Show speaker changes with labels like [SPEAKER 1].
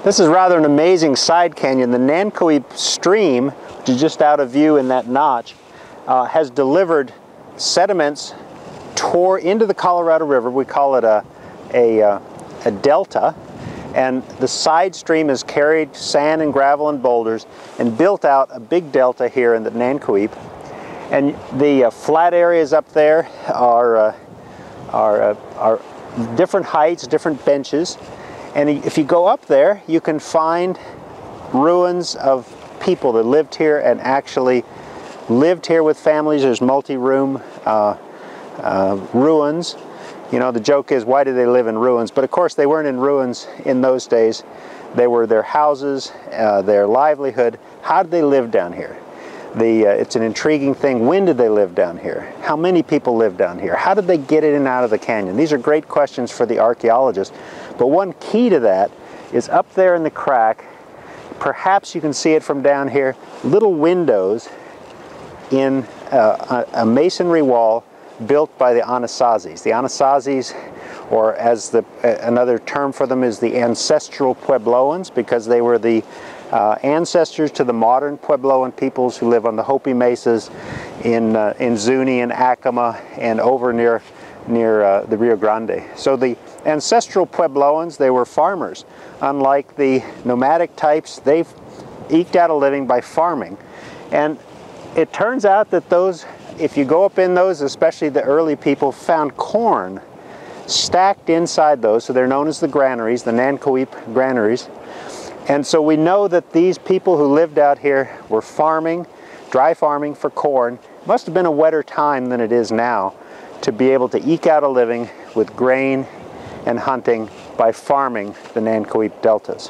[SPEAKER 1] This is rather an amazing side canyon. The Nankoweap stream, which is just out of view in that notch, has delivered sediments into the Colorado River. We call it a delta, and the side stream has carried sand and gravel and boulders and built out a big delta here in the Nankoweap. And the flat areas up there are different heights, different benches. And if you go up there, you can find ruins of people that lived here and actually lived here with families. There's multi-room ruins. You know, the joke is, why do they live in ruins? But of course, they weren't in ruins in those days. They were their houses, their livelihood. How did they live down here? It's an intriguing thing. When did they live down here? How many people lived down here? How did they get in and out of the canyon? These are great questions for the archaeologists. But one key to that is up there in the crack, perhaps you can see it from down here, little windows in a masonry wall built by the Anasazis. The Anasazis, or as another term for them is the ancestral Puebloans, because they were the ancestors to the modern Puebloan peoples who live on the Hopi Mesas in Zuni and Acoma and over near the Rio Grande. So the ancestral Puebloans, they were farmers. Unlike the nomadic types, they've eked out a living by farming. And it turns out that those, if you go up in those, especially the early people, found corn stacked inside those, so they're known as the granaries, the Nankoweap Granaries. And so we know that these people who lived out here were farming, dry farming for corn. It must have been a wetter time than it is now to be able to eke out a living with grain and hunting by farming the Nankoweap deltas.